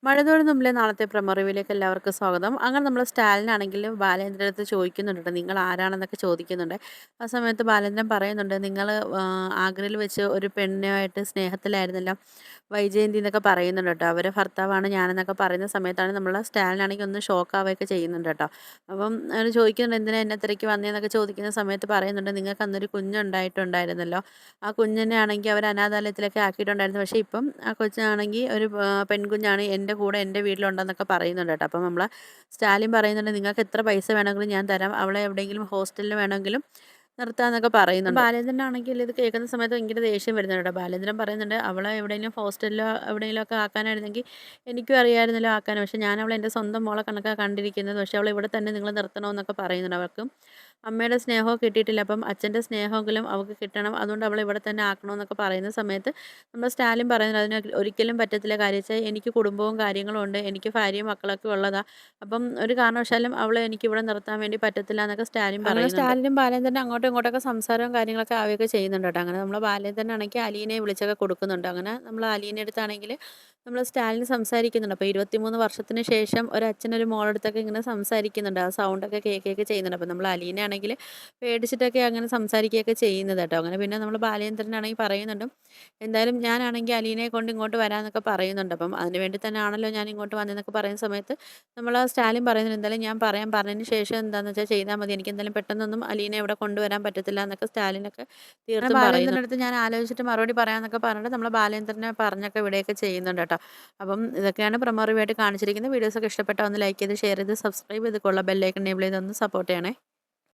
മഴതോരും മുമ്പിലെ നാളത്തെ പ്രമറിവിലേക്ക് എല്ലാവർക്കും സ്വാഗതം. അങ്ങനെ നമ്മൾ സ്റ്റാലിനാണെങ്കിലും ബാലേന്ദ്രൻ്റെ അടുത്ത് ചോദിക്കുന്നുണ്ട് ട്ടോ, നിങ്ങൾ ആരാണെന്നൊക്കെ ചോദിക്കുന്നുണ്ട്. ആ സമയത്ത് ബാലേന്ദ്രൻ പറയുന്നുണ്ട്, നിങ്ങൾ ആഗ്രയിൽ വെച്ച് ഒരു പെണ്ണുമായിട്ട് സ്നേഹത്തിലായിരുന്നല്ലോ, വൈജയന്തി എന്നൊക്കെ പറയുന്നുണ്ട് കേട്ടോ. അവരെ ഭർത്താവാണ് ഞാനെന്നൊക്കെ പറയുന്ന സമയത്താണ് നമ്മൾ സ്റ്റാലിനാണെങ്കിൽ ഒന്ന് ഷോക്കാവുകയൊക്കെ ചെയ്യുന്നുണ്ട് കേട്ടോ. അപ്പം അവർ ചോദിക്കുന്നുണ്ട്, എന്തിനാ എന്നെ തിരക്കി വന്നതെന്നൊക്കെ ചോദിക്കുന്ന സമയത്ത് പറയുന്നുണ്ട്, നിങ്ങൾക്ക് അന്നൊരു കുഞ്ഞുണ്ടായിട്ടുണ്ടായിരുന്നല്ലോ, ആ കുഞ്ഞിനെ ആണെങ്കിൽ അവർ അനാഥാലയത്തിലൊക്കെ ആക്കിയിട്ടുണ്ടായിരുന്നു. പക്ഷേ ഇപ്പം ആ കൊച്ചാണെങ്കിൽ ഒരു പെൺകുഞ്ഞാണ്, എൻ്റെ കൂടെ എൻ്റെ വീട്ടിലുണ്ടെന്നൊക്കെ പറയുന്നുണ്ട് കേട്ടോ. അപ്പം നമ്മളെ സ്റ്റാലിൻ പറയുന്നുണ്ട്, നിങ്ങൾക്ക് എത്ര പൈസ വേണമെങ്കിലും ഞാൻ തരാം, അവളെ എവിടെയെങ്കിലും ഹോസ്റ്റലിൽ വേണമെങ്കിലും നിർത്താന്നൊക്കെ പറയുന്നുണ്ട്. ബാലേന്ദ്രനാണെങ്കിൽ ഇത് കേൾക്കുന്ന സമയത്ത് ഭയങ്കര ദേഷ്യം വരുന്നുണ്ട് കേട്ടോ. ബാലേന്ദ്രൻ പറയുന്നുണ്ട്, അവളെ എവിടെയെങ്കിലും ഹോസ്റ്റലിലോ എവിടെയെങ്കിലുമൊക്കെ ആക്കാനായിരുന്നെങ്കിൽ എനിക്കും അറിയാമായിരുന്നല്ലോ ആക്കാൻ. പക്ഷേ ഞാൻ അവളെ എൻ്റെ സ്വന്തം മോളെ കണക്കാണ് കണ്ടിരിക്കുന്നത്. പക്ഷേ അവളെ ഇവിടെ തന്നെ നിങ്ങൾ നിർത്തണമെന്നൊക്കെ പറയുന്നുണ്ട്. അവർക്ക് അമ്മയുടെ സ്നേഹവും കിട്ടിയിട്ടില്ല, അപ്പം അച്ഛൻ്റെ സ്നേഹമെങ്കിലും അവൾക്ക് കിട്ടണം, അതുകൊണ്ട് അവളെ ഇവിടെ തന്നെ ആക്കണമെന്നൊക്കെ പറയുന്ന സമയത്ത് നമ്മുടെ സ്റ്റാലിൻ പറയുന്നത്, അതിന് ഒരിക്കലും പറ്റത്തില്ല. കാര്യം വെച്ചാൽ എനിക്ക് കുടുംബവും കാര്യങ്ങളും ഉണ്ട്, എനിക്ക് ഭാര്യയും മക്കളൊക്കെ ഉള്ളതാ. അപ്പം ഒരു കാരണവശാലും അവളെ എനിക്കിവിടെ നിർത്താൻ വേണ്ടി പറ്റത്തില്ല എന്നൊക്കെ സ്റ്റാലിൻ അങ്ങനെ പറയുന്നുണ്ട്. സ്റ്റാലിനും ബാലേന്ദ്രനും അങ്ങോട്ടും ഇങ്ങോട്ടൊക്കെ സംസാരവും കാര്യങ്ങളൊക്കെ ആവുകയൊക്കെ ചെയ്യുന്നുണ്ട് കേട്ടോ. അങ്ങനെ നമ്മളെ ബാലേന്ദ്രനാണെങ്കിൽ അലീനയെ വിളിച്ചൊക്കെ കൊടുക്കുന്നുണ്ട്. അങ്ങനെ നമ്മൾ അലീനയുടെ അടുത്താണെങ്കിൽ നമ്മൾ സ്റ്റാലിൻ സംസാരിക്കുന്നുണ്ട്. അപ്പോൾ 23 വർഷത്തിന് ശേഷം ഒരച്ഛനൊരു മോളടുത്തൊക്കെ ഇങ്ങനെ സംസാരിക്കുന്നുണ്ട്. ആ സൗണ്ടൊക്കെ കേൾക്കുകയൊക്കെ ചെയ്യുന്നുണ്ട്. അപ്പോൾ നമ്മൾ അലീനയാണെങ്കിൽ പേടിച്ചിട്ടൊക്കെ അങ്ങനെ സംസാരിക്കുകയൊക്കെ ചെയ്യുന്നത് കേട്ടോ. അങ്ങനെ പിന്നെ നമ്മൾ ബാലേന്ദ്രനാണെങ്കിൽ പറയുന്നുണ്ട്, എന്തായാലും ഞാനാണെങ്കിൽ അലീനയെ കൊണ്ട് ഇങ്ങോട്ട് വരാമെന്നൊക്കെ പറയുന്നുണ്ട്. അപ്പം അതിന് വേണ്ടി തന്നെ ആണല്ലോ ഞാൻ ഇങ്ങോട്ട് വന്നതെന്നൊക്കെ പറയുന്ന സമയത്ത് നമ്മൾ ആ സ്റ്റാലിൻ പറയുന്നുണ്ട്, എന്തായാലും ഞാൻ പറയാം, പറഞ്ഞതിന് ശേഷം എന്താണെന്ന് വെച്ചാൽ ചെയ്താൽ മതി, എനിക്ക് എന്തായാലും പെട്ടെന്നൊന്നും അലീനയെ ഇവിടെ കൊണ്ടുവരാൻ പറ്റത്തില്ല എന്നൊക്കെ സ്റ്റാലിനൊക്കെ തീർത്തും ബാലേന്ദ്രൻ്റെ അടുത്ത് ഞാൻ ആലോചിച്ചിട്ട് മറുപടി പറയാമെന്നൊക്കെ പറഞ്ഞിട്ട് നമ്മൾ ബാലേന്ദ്രനെ പറഞ്ഞൊക്കെ ഇവിടെയൊക്കെ ചെയ്യുന്നുണ്ട് കേട്ടോ. അപ്പം ഇതൊക്കെയാണ് പ്രമറിവായിട്ട് കാണിച്ചിരിക്കുന്നത്. വീഡിയോസൊക്കെ ഇഷ്ടപ്പെട്ടാൽ ഒന്ന് ലൈക്ക് ചെയ്ത് ഷെയർ ചെയ്ത് സബ്സ്ക്രൈബ് ചെയ്ത് കൊള്ള ബെല്ലൈക്കൺ എനേബിൾ ചെയ്ത് ഒന്ന് സപ്പോർട്ട് ചെയ്യണേ.